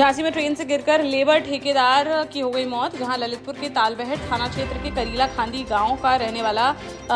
झांसी में ट्रेन से गिरकर लेबर ठेकेदार की हो गई मौत। जहां ललितपुर के तालबेहट थाना क्षेत्र के करीला खांदी गांव का रहने वाला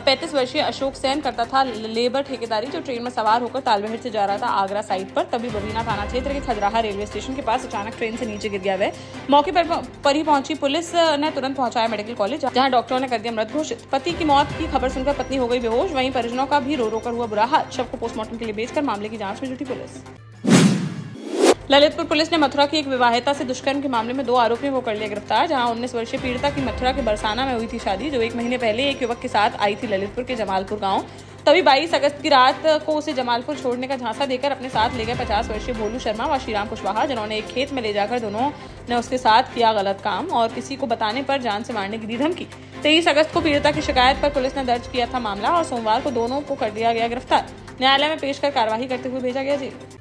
35 वर्षीय अशोक सेन करता था लेबर ठेकेदारी, जो ट्रेन में सवार होकर तालबेहट से जा रहा था आगरा साइड पर। तभी बबीना थाना क्षेत्र के खजराहा रेलवे स्टेशन के पास अचानक ट्रेन से नीचे गिर गया। वह मौके पर ही पहुंची पुलिस ने तुरंत पहुंचाया मेडिकल कॉलेज, जहां डॉक्टरों ने कर दिया मृत घोषित। पति की मौत की खबर सुनकर पत्नी हो गई बेहोश। वहीं परिजनों का भी रो कर हुआ बुरा हाल। शव को पोस्टमार्टम के लिए भेजकर मामले की जांच में जुटी पुलिस। ललितपुर पुलिस ने मथुरा की एक विवाहिता से दुष्कर्म के मामले में 2 आरोपियों को कर लिया गिरफ्तार। जहां 19 वर्षीय पीड़िता की मथुरा के बरसाना में हुई थी शादी, जो 1 महीने पहले एक युवक के साथ आई थी ललितपुर के जमालपुर गांव। तभी 22 अगस्त की रात को उसे जमालपुर छोड़ने का झांसा देकर अपने साथ ले गए 50 वर्षीय भोलू शर्मा व श्रीराम कुशवाहा, जिन्होंने एक खेत में ले जाकर दोनों ने उसके साथ किया गलत काम और किसी को बताने पर जान से मारने की दी धमकी। 23 अगस्त को पीड़िता की शिकायत पर पुलिस ने दर्ज किया था मामला और सोमवार को दोनों को कर दिया गया गिरफ्तार। न्यायालय में पेश कर कार्यवाही करते हुए भेजा गया जेल।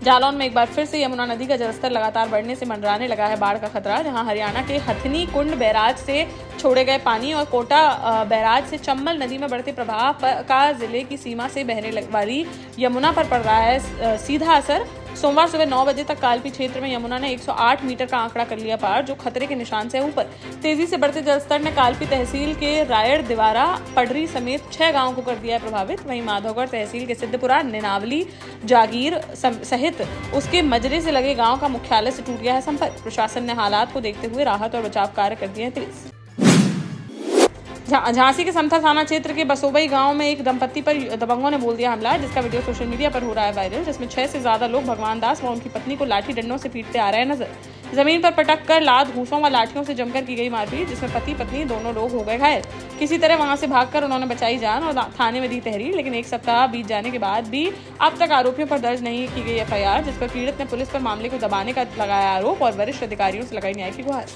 जालौन में एक बार फिर से यमुना नदी का जलस्तर लगातार बढ़ने से मंडराने लगा है बाढ़ का खतरा। जहां हरियाणा के हथनी कुंड बैराज से छोड़े गए पानी और कोटा बैराज से चंबल नदी में बढ़ते प्रभाव का जिले की सीमा से बहने वाली यमुना पर पड़ रहा है सीधा असर। सोमवार सुबह 9 बजे तक कालपी क्षेत्र में यमुना ने 108 मीटर का आंकड़ा कर लिया पार, जो खतरे के निशान से ऊपर। तेजी से बढ़ते जलस्तर ने कालपी तहसील के रायड़, दिवारा, पडरी समेत 6 गांवों को कर दिया है प्रभावित। वहीं माधवगढ़ तहसील के सिद्धपुरा, निनावली, जागीर सहित उसके मजरे से लगे गांव का मुख्यालय से टूट गया है संपर्क। प्रशासन ने हालात को देखते हुए राहत और बचाव कार्य कर दिए हैं तेज। झांसी के समथा थाना क्षेत्र के बसोबई गांव में एक दंपत्ति पर दबंगों ने बोल दिया हमला, जिसका वीडियो सोशल मीडिया पर हो रहा है वायरल, जिसमें 6 से ज्यादा लोग भगवान दास व उनकी पत्नी को लाठी डंडों से पीटते आ रहे नजर। जमीन पर पटक कर लात, घूसों व लाठियों से जमकर की गई मारपीट, जिसमें पति पत्नी दोनों लोग हो गए घायल। किसी तरह वहां से भागकर उन्होंने बचाई जान और थाने में दी तहरीर, लेकिन 1 सप्ताह बीत जाने के बाद भी अब तक आरोपियों पर दर्ज नहीं की गई FIR, जिस पर पीड़ित ने पुलिस पर मामले को दबाने का लगाया आरोप और वरिष्ठ अधिकारियों से लगाई न्याय की गुहार।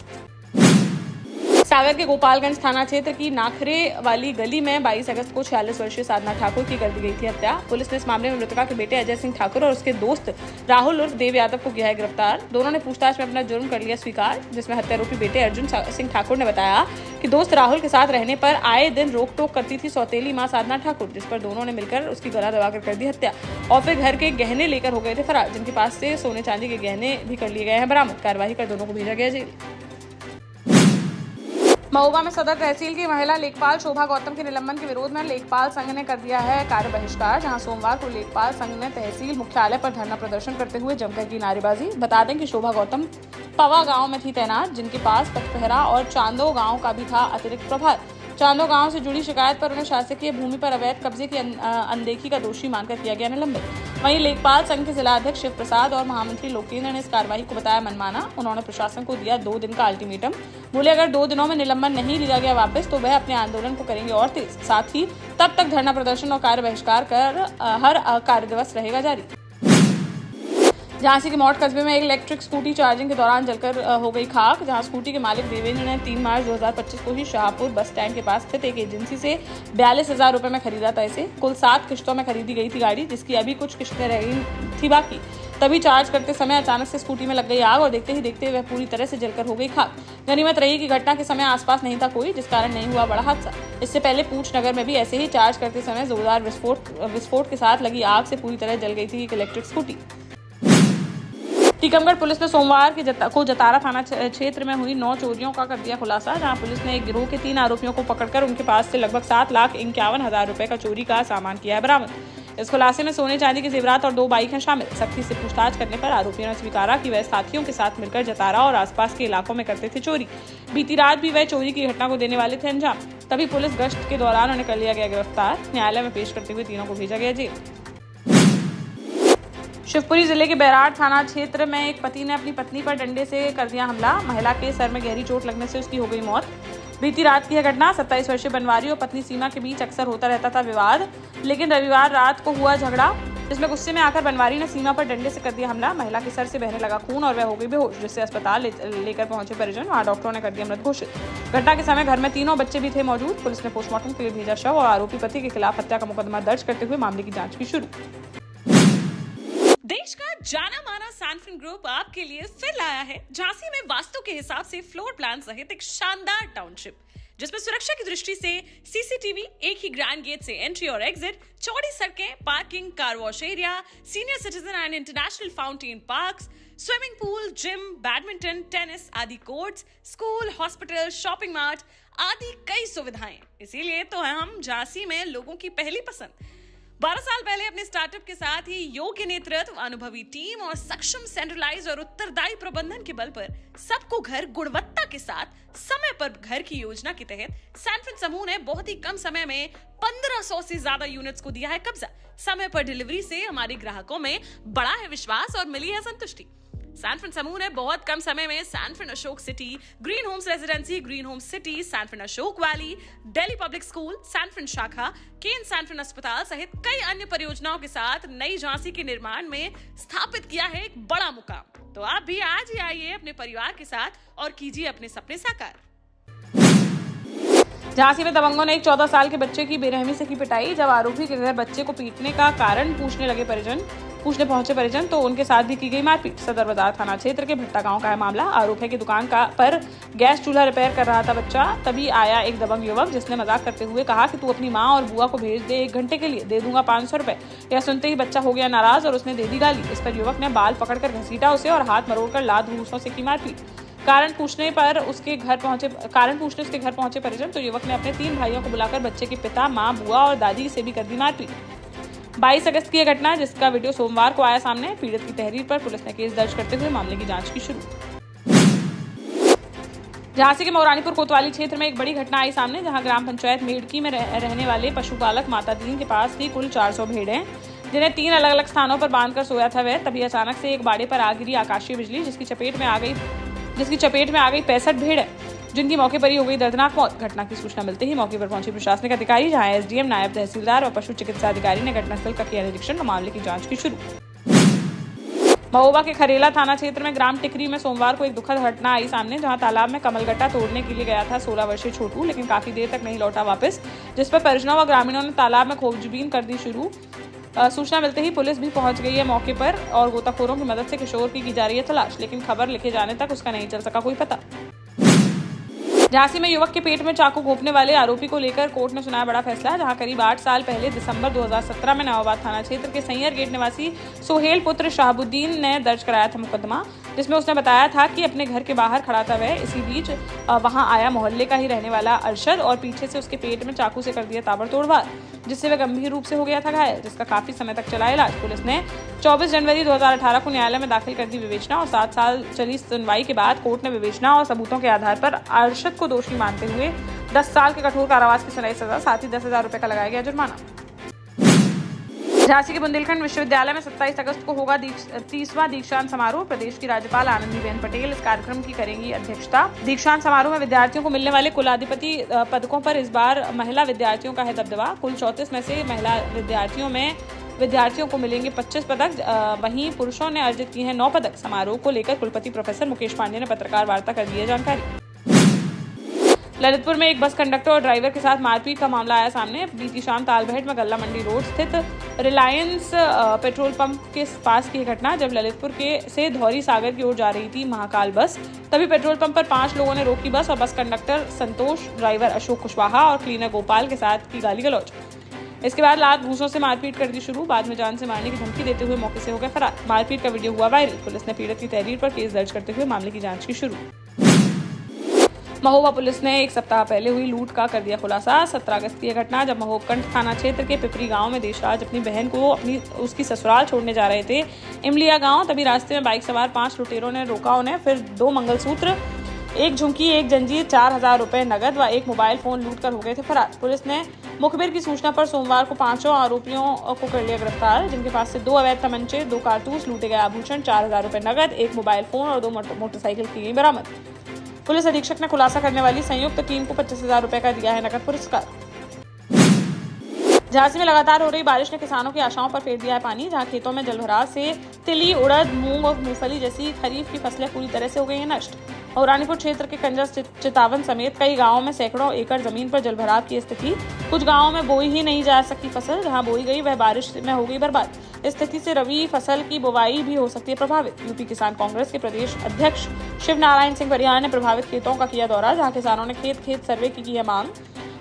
सागर के गोपालगंज थाना क्षेत्र की नाखरे वाली गली में 22 अगस्त को 46 वर्षीय साधना ठाकुर की कर दी गई थी हत्या। पुलिस ने इस मामले में मृतका के बेटे अजय सिंह ठाकुर और उसके दोस्त राहुल उर्फ देव यादव को किया है गिरफ्तार। दोनों ने पूछताछ में अपना जुर्म कर लिया स्वीकार, जिसमें हत्यारोपी बेटे अर्जुन सिंह ठाकुर ने बताया कि दोस्त राहुल के साथ रहने पर आए दिन रोक टोक करती थी सौतेली मां साधना ठाकुर, जिस पर दोनों ने मिलकर उसकी गला दबाकर कर दी हत्या और फिर घर के गहने लेकर हो गए थे फरार, जिनके पास से सोने चांदी के गहने भी कर लिए गए हैं बरामद। कार्रवाई कर दोनों को भेजा गया जेल। महोबा में सदर तहसील की महिला लेखपाल शोभा गौतम के निलंबन के विरोध में लेखपाल संघ ने कर दिया है कार्य बहिष्कार। जहां सोमवार को लेखपाल संघ ने तहसील मुख्यालय पर धरना प्रदर्शन करते हुए जमकर की नारेबाजी। बता दें कि शोभा गौतम पवा गांव में थी तैनात, जिनके पास पथपहरा और चांदो गांव का भी था अतिरिक्त प्रभार। चांदो गांव से जुड़ी शिकायत पर उन्हें शासकीय भूमि पर अवैध कब्जे की अनदेखी का दोषी मानकर किया गया निलंबित। वहीं लेखपाल संघ के जिला अध्यक्ष शिव प्रसाद और महामंत्री लोकेंद्र ने इस कार्रवाई को बताया मनमाना। उन्होंने प्रशासन को दिया 2 दिन का अल्टीमेटम। बोले अगर 2 दिनों में निलंबन नहीं लिया गया वापस तो वह अपने आंदोलन को करेंगे और तेज। साथ ही तब तक धरना प्रदर्शन और कार्य बहिष्कार कर हर कार्य दिवस रहेगा जारी। झांसी के मौट कस्बे में एक इलेक्ट्रिक स्कूटी चार्जिंग के दौरान जलकर हो गई खाक। जहां स्कूटी के मालिक देवेंद्र ने 3 मार्च 2025 को ही शाहपुर बस स्टैंड के पास स्थित एक एजेंसी से 42,000 रुपए में खरीदा था इसे। कुल 7 किश्तों में खरीदी गई थी गाड़ी, जिसकी अभी कुछ किश्तें रही थी बाकी। तभी चार्ज करते समय अचानक से स्कूटी में लग गई आग और देखते ही देखते वह पूरी तरह से जलकर हो गई खाक। गनीमत रही कि घटना के समय आसपास नहीं था कोई, जिस कारण नहीं हुआ बड़ा हादसा। इससे पहले पूंछ नगर में भी ऐसे ही चार्ज करते समय जोरदार विस्फोट के साथ लगी आग से पूरी तरह जल गई थी एक इलेक्ट्रिक स्कूटी। टीकमगढ़ पुलिस ने सोमवार को जतारा थाना क्षेत्र में हुई 9 चोरियों का कर दिया खुलासा। जहां पुलिस ने एक गिरोह के 3 आरोपियों को पकड़कर उनके पास से लगभग 7,51,000 रुपए का चोरी का सामान किया है बरामद। इस खुलासे में सोने चांदी के जेवरात और 2 बाइक हैं शामिल। सख्ती से पूछताछ करने पर आरोपियों ने स्वीकारा कि वह साथियों के साथ मिलकर जतारा और आसपास के इलाकों में करते थे चोरी। बीती रात भी वह चोरी की घटना को देने वाले थे अंजाम। तभी पुलिस गश्त के दौरान उन्हें कर लिया गया गिरफ्तार। न्यायालय में पेश करते हुए तीनों को भेजा गया जेल। शिवपुरी जिले के बैराड़ थाना क्षेत्र में एक पति ने अपनी पत्नी पर डंडे से कर दिया हमला। महिला के सर में गहरी चोट लगने से उसकी हो गई मौत। बीती रात की यह घटना 27 वर्षीय बनवारी और पत्नी सीमा के बीच अक्सर होता रहता था विवाद, लेकिन रविवार रात को हुआ झगड़ा, जिसमें गुस्से में आकर बनवारी ने सीमा पर डंडे से कर दिया हमला। महिला के सर से बहने लगा खून और वह हो गई बेहोश, जिससे अस्पताल लेकर पहुंचे परिजन। वहां डॉक्टरों ने कर दिया मृत घोषित। घटना के समय घर में 3 बच्चे भी थे मौजूद। पुलिस ने पोस्टमार्टम के लिए भेजा शव और आरोपी पति के खिलाफ हत्या का मुकदमा दर्ज करते हुए मामले की जांच की शुरू। देश का जाना माना सैनफिन ग्रुप आपके लिए फिर लाया है झांसी में वास्तु के हिसाब से फ्लोर प्लान सहित एक शानदार टाउनशिप, जिसमें सुरक्षा की दृष्टि से CCTV, एक ही ग्रैंड गेट से एंट्री और एग्जिट, चौड़ी सड़कें, parking, car wash area, senior citizen and international fountain parks, swimming pool, gym, badminton, tennis आदि courts, school, hospital, shopping mart आदि कई सुविधाएं। इसीलिए तो है हम झांसी में लोगों की पहली पसंद। 12 साल पहले अपने स्टार्टअप के साथ ही योग्य नेतृत्व, अनुभवी टीम और सक्षम सेंट्रलाइज और उत्तरदायी प्रबंधन के बल पर सबको घर गुणवत्ता के साथ समय पर घर की योजना के तहत सैनफिन समूह ने बहुत ही कम समय में 1500 से ज्यादा यूनिट्स को दिया है कब्जा। समय पर डिलीवरी से हमारे ग्राहकों में बड़ा है विश्वास और मिली है संतुष्टि। सैनफिन समूह ने बहुत कम समय में सैनफिन Ashok city, green homes residency, green homes city, सैनफिन Ashok valley, Delhi public school, सैनफिन शाखा, केन सैनफिन अस्पताल सहित कई अन्य परियोजनाओं के साथ नई झांसी के निर्माण में स्थापित किया है एक बड़ा मुकाम। तो आप भी आज ही आइए अपने परिवार के साथ और कीजिए अपने सपने साकार। झांसी में दबंगों ने एक 14 साल के बच्चे की बेरहमी से की पिटाई। जब आरोपी के घर बच्चे को पीटने का कारण पूछने पहुंचे परिजन तो उनके साथ भी की गई मारपीट। सदर बाजार थाना क्षेत्र के भट्टा गांव का है मामला। आरोप है कि दुकान पर गैस चूल्हा रिपेयर कर रहा था बच्चा, तभी आया एक दबंग युवक जिसने मजाक करते हुए कहा कि तू अपनी माँ और बुआ को भेज दे, 1 घंटे के लिए दे दूंगा 500 रुपए। यह सुनते ही बच्चा हो गया नाराज और उसने दे दी गाली। इस पर युवक ने बाल पकड़कर घसीटा उसे और हाथ मरोड़कर लात घूंसों से की मारपीट। कारण पूछने उसके घर पहुंचे परिजन तो युवक ने अपने 3 भाइयों को बुलाकर बच्चे के पिता, मां, बुआ और दादी से भी कर दी मारपीट। 22 अगस्त की यह घटना है जिसका वीडियो सोमवार को आया सामने। पीड़ित की तहरीर पर पुलिस ने केस दर्ज करते हुए मामले की जांच की शुरू। झांसी के मौरानीपुर कोतवाली क्षेत्र में एक बड़ी घटना आई सामने, जहां ग्राम पंचायत मेड़की में रहने वाले पशुपालक माता दीन के पास थी कुल 400 भेड़ें, जिन्हें 3 अलग अलग स्थानों पर बांधकर सोया था वह। तभी अचानक से एक बाड़े पर आ गिरी आकाशीय बिजली, जिसकी चपेट में आ गई 65 भेड़, जिनकी मौके पर ही हो गई दर्दनाक मौत। घटना की सूचना मिलते ही मौके पर पहुंचे प्रशासनिक अधिकारी, जहां एसडीएम, नायब तहसीलदार और पशु चिकित्सा अधिकारी ने घटनास्थल का किया निरीक्षण और मामले की जांच की शुरू। महोबा के खरेला थाना क्षेत्र में ग्राम टिकरी में सोमवार को एक दुखद घटना आई सामने, जहां तालाब में कमलगट्टा तोड़ने के लिए गया था 16 वर्षीय छोटू, लेकिन काफी देर तक नहीं लौटा वापस, जिस पर परिजनों व ग्रामीणों ने तालाब में खोजबीन कर दी शुरू। सूचना मिलते ही पुलिस भी पहुंच गई है मौके पर और गोताखोरों की मदद से किशोर की जा रही है तलाश, लेकिन खबर लिखे जाने तक उसका नहीं चल सका कोई पता। झांसी में युवक के पेट में चाकू घोंपने वाले आरोपी को लेकर कोर्ट ने सुनाया बड़ा फैसला, जहां करीब 8 साल पहले दिसंबर 2017 में नवाबाद थाना क्षेत्र के सैयर गेट निवासी सोहेल पुत्र शाहबुद्दीन ने दर्ज कराया था मुकदमा, जिसमें उसने बताया था कि अपने घर के बाहर खड़ा था वह। इसी बीच वहां आया मोहल्ले का ही रहने वाला अरशद और पीछे से उसके पेट में चाकू से कर दिया ताबड़तोड़ वार, जिससे वह गंभीर रूप से हो गया था घायल, जिसका काफी समय तक चला इलाज। पुलिस ने 24 जनवरी 2018 को न्यायालय में दाखिल कर दी विवेचना और 7 साल चली सुनवाई के बाद कोर्ट ने विवेचना और सबूतों के आधार पर अरशद को दोषी मानते हुए 10 साल के कठोर कारावास की सुनाई सजा, साथ ही 10,000 रुपए का लगाया गया जुर्माना। झांसी के बुंदेलखंड विश्वविद्यालय में 27 अगस्त को होगा 30वां दीक्षांत समारोह। प्रदेश की राज्यपाल आनंदीबेन पटेल इस कार्यक्रम की करेंगी अध्यक्षता। दीक्षांत समारोह में विद्यार्थियों को मिलने वाले कुलाधिपति पदकों पर इस बार महिला विद्यार्थियों का है दबदबा। कुल 34 में से महिला विद्यार्थियों को मिलेंगे 25 पदक, वहीं पुरुषों ने अर्जित की है 9 पदक। समारोह को लेकर कुलपति प्रोफेसर मुकेश पांडे ने पत्रकार वार्ता कर दी है जानकारी। ललितपुर में एक बस कंडक्टर और ड्राइवर के साथ मारपीट का मामला आया सामने। बीती शाम तालबेहट में गल्ला मंडी रोड स्थित रिलायंस पेट्रोल पंप के पास की घटना, जब ललितपुर से धौरी सागर की ओर जा रही थी महाकाल बस, तभी पेट्रोल पंप पर 5 लोगों ने रोकी बस और बस कंडक्टर संतोष, ड्राइवर अशोक कुशवाहा और क्लीनर गोपाल के साथ की गाली गलौज। इसके बाद लात घूंसों से मारपीट कर दी शुरू, बाद में जान से मारने की धमकी देते हुए मौके से हो गए फरार। मारपीट का वीडियो हुआ वायरल। पुलिस ने पीड़ित की तहरीर पर केस दर्ज करते हुए मामले की जांच की शुरू। महोबा पुलिस ने 1 सप्ताह पहले हुई लूट का कर दिया खुलासा। 17 अगस्त की घटना, जब महोबकंठ थाना क्षेत्र के पिपरी गांव में देशराज अपनी बहन को उसकी ससुराल छोड़ने जा रहे थे इमलिया गांव, तभी रास्ते में बाइक सवार 5 लुटेरों ने रोका उन्हें, फिर 2 मंगलसूत्र, 1 झुमकी, 1 जंजीर, 4,000 रुपए नगद व 1 मोबाइल फोन लूट कर हो गए थे फरार। पुलिस ने मुखबिर की सूचना पर सोमवार को 5 आरोपियों को कर लिया गिरफ्तार, जिनके पास से 2 अवैध तमंचे, 2 कारतूस, लूटे गए आभूषण, 4,000 रुपए नगद, 1 मोबाइल फोन और 2 मोटरसाइकिल की गई बरामद। पुलिस अधीक्षक ने खुलासा करने वाली संयुक्त टीम को 25,000 रुपए का दिया है नकद पुरस्कार। झांसी में लगातार हो रही बारिश ने किसानों की आशाओं पर फेर दिया है पानी, जहां खेतों में जलभराव से तिली, उड़द, मूंग और मूंगफली जैसी खरीफ की फसलें पूरी तरह से हो गई हैं नष्ट। मौरानीपुर क्षेत्र के कंजर, चितावन समेत कई गांवों में सैकड़ों एकड़ जमीन पर जलभराव की स्थिति। कुछ गांवों में बोई ही नहीं जा सकी फसल, जहां बोई गई वह बारिश में हो गई बर्बाद। इस स्थिति से रबी फसल की बुवाई भी हो सकती है प्रभावित। यूपी किसान कांग्रेस के प्रदेश अध्यक्ष शिव नारायण सिंह परिहार ने प्रभावित खेतों का किया दौरा, जहां किसानों ने खेत सर्वे की है मांग।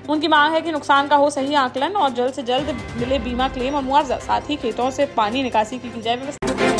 उनकी मांग है कि नुकसान का हो सही आकलन और जल्द से जल्द मिले बीमा क्लेम और मुआवजा, साथ ही खेतों से पानी निकासी की जाए व्यवस्था।